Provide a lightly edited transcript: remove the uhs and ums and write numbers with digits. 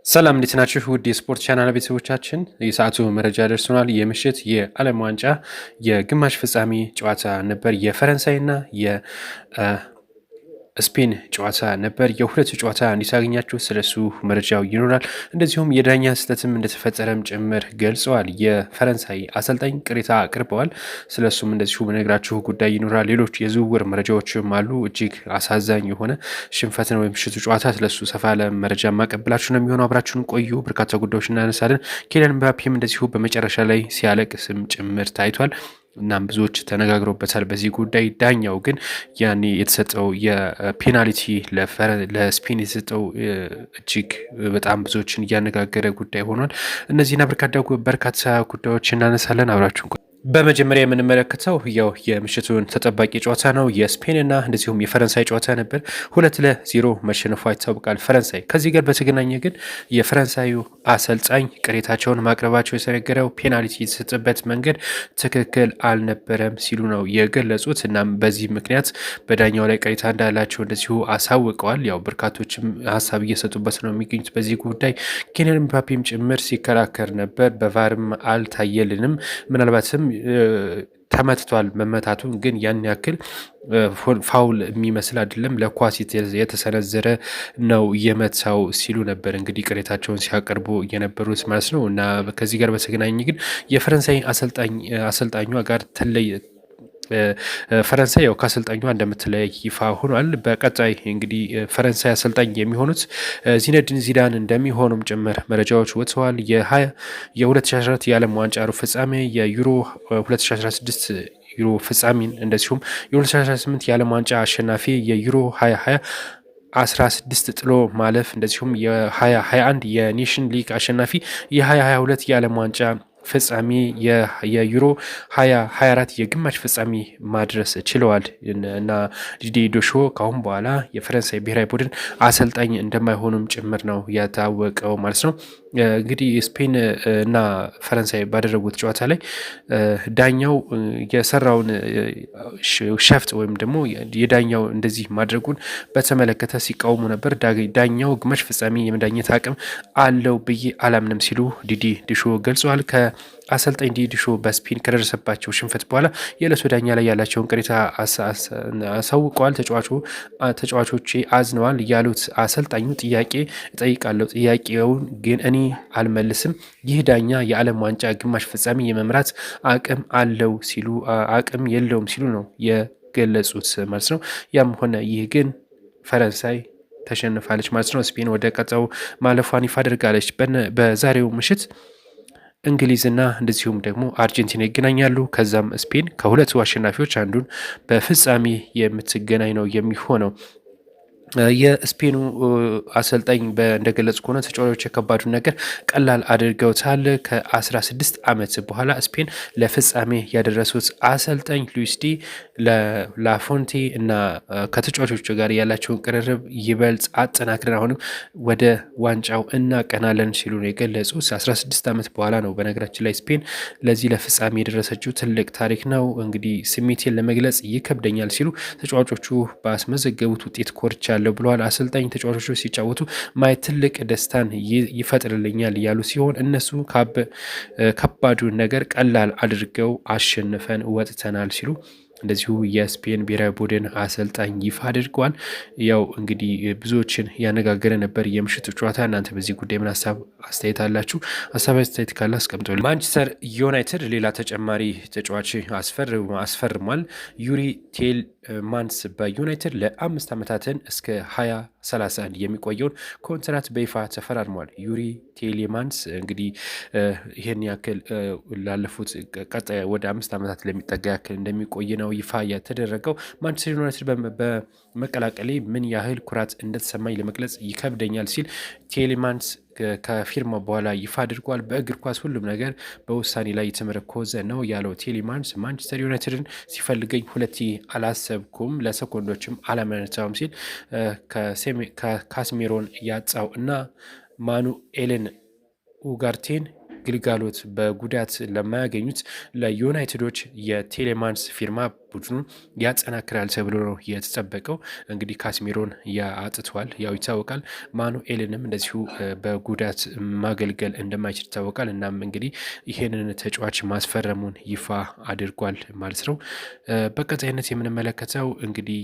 ሰላም እንዴት ናችሁ? ውድ የስፖርት ቻናል ቤተሰቦቻችን የሰዓቱ መረጃ ደርሶናል። የምሽት የዓለም ዋንጫ የግማሽ ፍጻሜ ጨዋታ ነበር። የፈረንሳይና ስፔን ጨዋታ ነበር። የሁለቱ ጨዋታ እንዲታገኛችሁ ስለሱ መረጃው ይኖራል። እንደዚሁም የዳኛ ስህተትም እንደተፈጠረም ጭምር ገልጸዋል። የፈረንሳይ አሰልጣኝ ቅሬታ አቅርበዋል። ስለሱም እንደዚሁ በነግራችሁ ጉዳይ ይኖራል። ሌሎች የዝውውር መረጃዎችም አሉ። እጅግ አሳዛኝ የሆነ ሽንፈት ነው የምሽቱ ጨዋታ። ስለሱ ሰፋ ያለ መረጃ ማቀብላችሁ ነው የሚሆነው። አብራችሁን ቆዩ። በርካታ ጉዳዮች እናነሳለን። ኬሊያን ምባፔም እንደዚሁ በመጨረሻ ላይ ሲያለቅስም ጭምር ታይቷል። እናም ብዙዎች ተነጋግሮበታል በዚህ ጉዳይ። ዳኛው ግን ያኔ የተሰጠው የፔናልቲ ለስፔን የተሰጠው እጅግ በጣም ብዙዎችን እያነጋገረ ጉዳይ ሆኗል። እነዚህና በርካታ ጉዳዮች እናነሳለን። አብራችሁን በመጀመሪያ የምንመለከተው ያው የምሽቱን ተጠባቂ ጨዋታ ነው። የስፔንና እንደዚሁም የፈረንሳይ ጨዋታ ነበር። 2-0 መሸነፏ ይታወቃል ፈረንሳይ። ከዚህ ጋር በተገናኘ ግን የፈረንሳዩ አሰልጣኝ ቅሬታቸውን ማቅረባቸው የተነገረው ፔናልቲ የተሰጠበት መንገድ ትክክል አልነበረም ሲሉ ነው የገለጹት። እናም በዚህ ምክንያት በዳኛው ላይ ቅሬታ እንዳላቸው እንደዚሁ አሳውቀዋል። ያው በርካቶችም ሀሳብ እየሰጡበት ነው የሚገኙት በዚህ ጉዳይ። ኬሊያን ምባፔም ጭምር ሲከራከር ነበር። በቫርም አልታየልንም ምናልባትም ተመትቷል። መመታቱን ግን ያን ያክል ፋውል የሚመስል አይደለም፣ ለኳስ የተሰነዘረ ነው የመታው ሲሉ ነበር እንግዲህ ቅሬታቸውን ሲያቀርቡ የነበሩት ማለት ነው። እና ከዚህ ጋር በተገናኘ ግን የፈረንሳይ አሰልጣኟ ጋር ፈረንሳይ ያው ከአሰልጣኟ እንደምትለያይ ይፋ ሆኗል። በቀጣይ እንግዲህ ፈረንሳይ አሰልጣኝ የሚሆኑት ዚነዲን ዚዳን እንደሚሆኑም ጭምር መረጃዎች ወጥተዋል። የ2014 የዓለም ዋንጫ ሩብ ፍጻሜ፣ የዩሮ 2016 ዩሮ ፍጻሜን እንደዚሁም የ2018 የዓለም ዋንጫ አሸናፊ የዩሮ 2020 16 ጥሎ ማለፍ እንደዚሁም የ2021 የኔሽን ሊግ አሸናፊ የ2022 የዓለም ዋንጫ ፍጻሜ የዩሮ 2024 የግማሽ ፍጻሜ ማድረስ ችለዋል እና ዲዲዬ ዶሾ ካሁን በኋላ የፈረንሳይ ብሔራዊ ቡድን አሰልጣኝ እንደማይሆኑም ጭምር ነው ያታወቀው ማለት ነው። እንግዲህ ስፔን እና ፈረንሳይ ባደረጉት ጨዋታ ላይ ዳኛው የሰራውን ሸፍጥ ወይም ደግሞ የዳኛው እንደዚህ ማድረጉን በተመለከተ ሲቃወሙ ነበር። ዳኛው ግማሽ ፍጻሜ የመዳኘት አቅም አለው ብዬ አላምንም ሲሉ ዲዲዬ ዶሾ ገልጸዋል። አሰልጣኝ ዲዲዬ ዶሾ በስፔን ከደረሰባቸው ሽንፈት በኋላ የዕለቱ ዳኛ ላይ ያላቸውን ቅሬታ አሳውቀዋል። ተጫዋቾቼ አዝነዋል ያሉት አሰልጣኙ ጥያቄ እጠይቃለሁ፣ ጥያቄውን ግን እኔ አልመልስም። ይህ ዳኛ የዓለም ዋንጫ ግማሽ ፍጻሜ የመምራት አቅም የለውም ሲሉ ነው የገለጹት ማለት ነው። ያም ሆነ ይህ ግን ፈረንሳይ ተሸንፋለች ማለት ነው። ስፔን ወደ ቀጣዩ ማለፏን ይፋ አድርጋለች። በዛሬው ምሽት እንግሊዝና እንደዚሁም ደግሞ አርጀንቲና ይገናኛሉ። ከዛም ስፔን ከሁለቱ አሸናፊዎች አንዱን በፍጻሜ የምትገናኝ ነው የሚሆነው። የስፔኑ አሰልጣኝ እንደገለጹ ከሆነ ተጫዋቾች የከባዱን ነገር ቀላል አድርገውታል። ከ16 ዓመት በኋላ ስፔን ለፍጻሜ ያደረሱት አሰልጣኝ ሉዊስ ዲ ላፎንቴ እና ከተጫዋቾቹ ጋር ያላቸውን ቅርርብ ይበልጥ አጠናክረን አሁንም ወደ ዋንጫው እናቀናለን ሲሉ ነው የገለጹት። 16 ዓመት በኋላ ነው በነገራችን ላይ ስፔን ለዚህ ለፍጻሜ የደረሰችው። ትልቅ ታሪክ ነው። እንግዲህ ስሜቴን ለመግለጽ ይከብደኛል ሲሉ ተጫዋቾቹ ባስመዘገቡት ውጤት ኮርቻ ያለው ብለዋል። አሰልጣኝ ተጫዋቾቹ ሲጫወቱ ማየት ትልቅ ደስታን ይፈጥርልኛል ያሉ ሲሆን እነሱ ከባዱን ነገር ቀላል አድርገው አሸንፈን ወጥተናል ሲሉ እንደዚሁ የስፔን ብሔራዊ ቡድን አሰልጣኝ ይፋ አድርገዋል። ያው እንግዲህ ብዙዎችን ያነጋገረ ነበር የምሽቱ ጨዋታ። እናንተ በዚህ ጉዳይ ምን ሀሳብ አስተያየት አላችሁ? ሀሳብ አስተያየት ካለ አስቀምጦ። ማንቸስተር ዩናይትድ ሌላ ተጨማሪ ተጫዋች አስፈርሟል። ዩሪ ቴልማንስ በዩናይትድ ለ5 ዓመታትን እስከ 2031 የሚቆየውን ኮንትራት በይፋ ተፈራርሟል። ዩሪ ቴሌማንስ እንግዲህ ይህን ያክል ላለፉት ቀጣይ ወደ 5 ዓመታት ለሚጠጋ ያክል እንደሚቆይ ነው ይፋ የተደረገው። ማንቸስተር ዩናይትድ በመቀላቀሌ ምን ያህል ኩራት እንደተሰማኝ ለመግለጽ ይከብደኛል ሲል ቴሌማንስ ከፊርማ በኋላ ይፋ አድርጓል። በእግር ኳስ ሁሉም ነገር በውሳኔ ላይ የተመረኮዘ ነው ያለው ቴሌማንስ ማንቸስተር ዩናይትድን ሲፈልገኝ ሁለቴ አላሰብኩም፣ ለሰኮንዶችም አላመነታውም ሲል ከካስሜሮን ያጻው እና ማኑኤልን ኡጋርቴን ግልጋሎት በጉዳት ለማያገኙት ለዩናይትዶች የቴሌማንስ ፊርማ ቡድኑን ያጠናክራል ተብሎ ነው የተጠበቀው። እንግዲህ ካስሚሮን አጥቷል፣ ያው ይታወቃል። ማኑኤልንም እንደዚሁ በጉዳት ማገልገል እንደማይችል ይታወቃል። እናም እንግዲህ ይሄንን ተጫዋች ማስፈረሙን ይፋ አድርጓል ማለት ነው። በቀጣይነት የምንመለከተው እንግዲህ